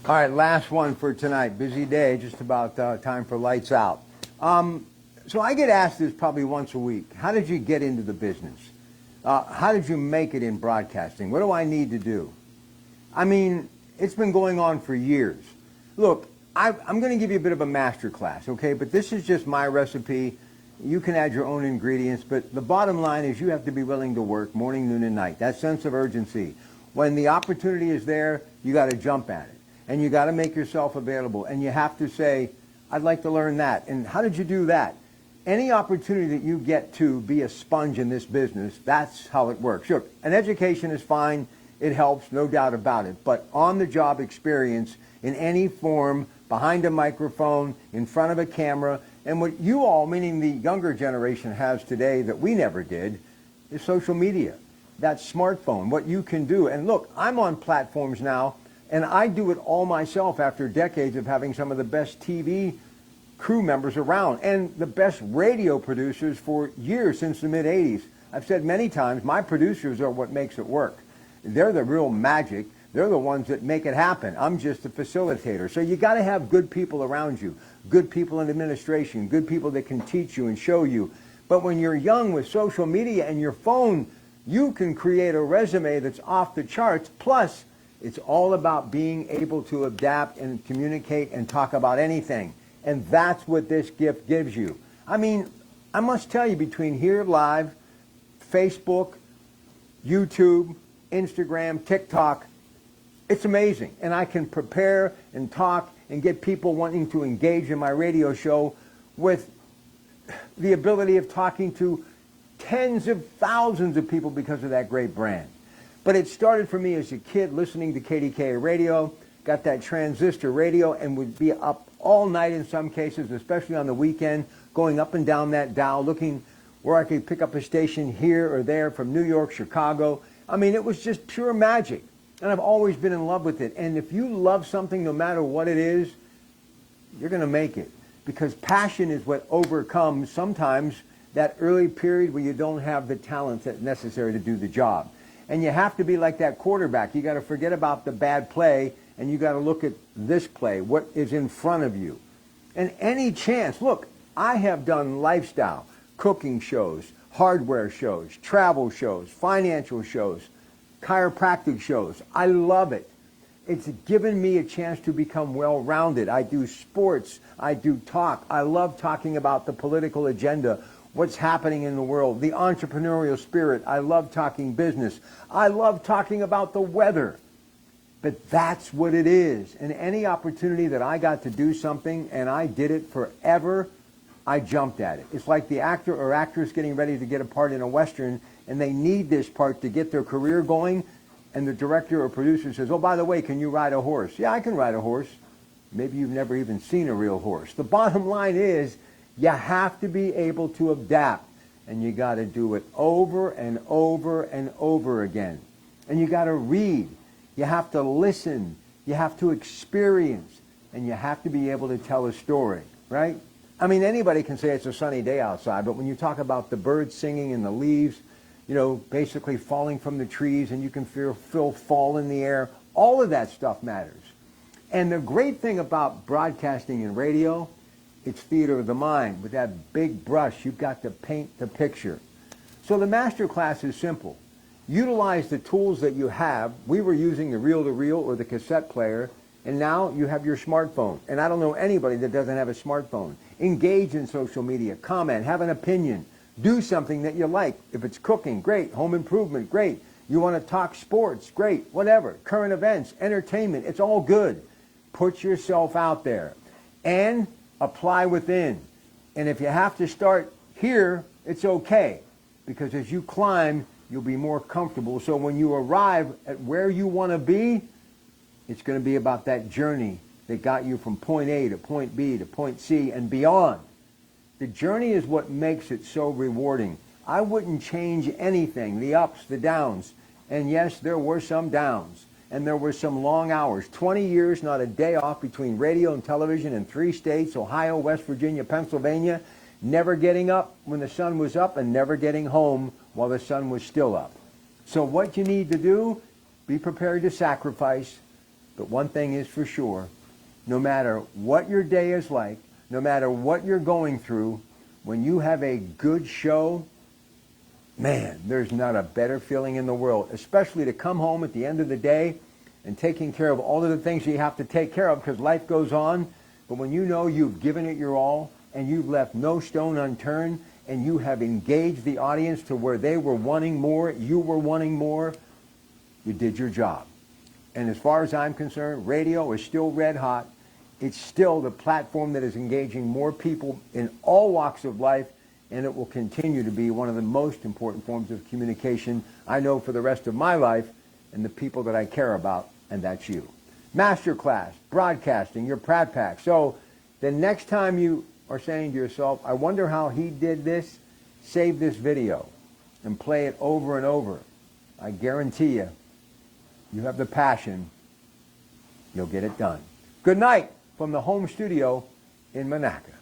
All right, last one for tonight. Busy day, just about time for lights out. So I get asked this probably once a week. How did you get into the business? How did you make it in broadcasting? What do I need to do? I mean, it's been going on for years. Look, I'm going to give you a bit of a master class, okay? But this is just my recipe. You can add your own ingredients, but the bottom line is you have to be willing to work morning, noon, and night. That sense of urgency. When the opportunity is there, you got to jump at it. And you got to make yourself available. And you have to say, I'd like to learn that. And how did you do that? Any opportunity that you get to be a sponge in this business, that's how it works. Sure, an education is fine. It helps, no doubt about it. But on-the-job experience in any form, behind a microphone, in front of a camera, and what you all, meaning the younger generation, has today that we never did, is social media. That smartphone, what you can do. And look, I'm on platforms now, and I do it all myself after decades of having some of the best TV crew members around and the best radio producers for years since the mid-'80s. I've said many times, my producers are what makes it work. They're the real magic. They're the ones that make it happen. I'm just a facilitator. So you got to have good people around you, good people in administration, good people that can teach you and show you. But when you're young with social media and your phone, you can create a resume that's off the charts. Plus, it's all about being able to adapt and communicate and talk about anything. And that's what this gift gives you. I mean, I must tell you, between here live, Facebook, YouTube, Instagram, TikTok, it's amazing. And I can prepare and talk and get people wanting to engage in my radio show with the ability of talking to tens of thousands of people because of that great brand. But it started for me as a kid listening to KDKA radio, got that transistor radio, and would be up all night in some cases, especially on the weekend, going up and down that dial, looking where I could pick up a station here or there from New York, Chicago. I mean, it was just pure magic. And I've always been in love with it. And if you love something, no matter what it is, you're going to make it. Because passion is what overcomes sometimes that early period where you don't have the talent that's necessary to do the job. And you have to be like that quarterback. You got to forget about the bad play, and you got to look at this play, what is in front of you. And any chance, look, I have done lifestyle, cooking shows, hardware shows, travel shows, financial shows, chiropractic shows. I love it. It's given me a chance to become well-rounded. I do sports. I do talk. I love talking about the political agenda, what's happening in the world, the entrepreneurial spirit. I love talking business. I love talking about the weather. But that's what it is. And any opportunity that I got to do something, and I did it forever, I jumped at it. It's like the actor or actress getting ready to get a part in a Western, and they need this part to get their career going, and the director or producer says, oh, by the way, can you ride a horse? Yeah, I can ride a horse. Maybe you've never even seen a real horse. The bottom line is, you have to be able to adapt, and you got to do it over and over and over again. And you got to read. You have to listen. You have to experience, and you have to be able to tell a story, right? I mean, anybody can say it's a sunny day outside, but when you talk about the birds singing and the leaves, you know, basically falling from the trees, and you can feel fall in the air, all of that stuff matters. And the great thing about broadcasting and radio, it's theater of the mind. With that big brush, you've got to paint the picture. So the master class is simple. Utilize the tools that you have. We were using the reel-to-reel or the cassette player, and now you have your smartphone. And I don't know anybody that doesn't have a smartphone. Engage in social media, comment, have an opinion, do something that you like. If it's cooking, great. Home improvement, great. You want to talk sports, great. Whatever. Current events, entertainment, it's all good. Put yourself out there and apply within. And if you have to start here, it's okay. Because as you climb, you'll be more comfortable. So when you arrive at where you want to be, it's going to be about that journey that got you from point A to point B to point C and beyond. The journey is what makes it so rewarding. I wouldn't change anything, the ups, the downs. And yes, there were some downs. And there were some long hours. 20 years, not a day off between radio and television in 3 states, Ohio, West Virginia, Pennsylvania, never getting up when the sun was up and never getting home while the sun was still up. So what you need to do, be prepared to sacrifice, But one thing is for sure, no matter what your day is like, no matter what you're going through, when you have a good show, man, there's not a better feeling in the world, especially to come home at the end of the day and taking care of all of the things you have to take care of because life goes on. But when you know you've given it your all and you've left no stone unturned and you have engaged the audience to where they were wanting more, you were wanting more, you did your job. And as far as I'm concerned, radio is still red hot. It's still the platform that is engaging more people in all walks of life, and it will continue to be one of the most important forms of communication I know for the rest of my life and the people that I care about, and that's you. Masterclass, broadcasting, your Pratte Pack. So the next time you are saying to yourself, I wonder how he did this, save this video and play it over and over. I guarantee you, you have the passion, you'll get it done. Good night from the home studio in Monaca.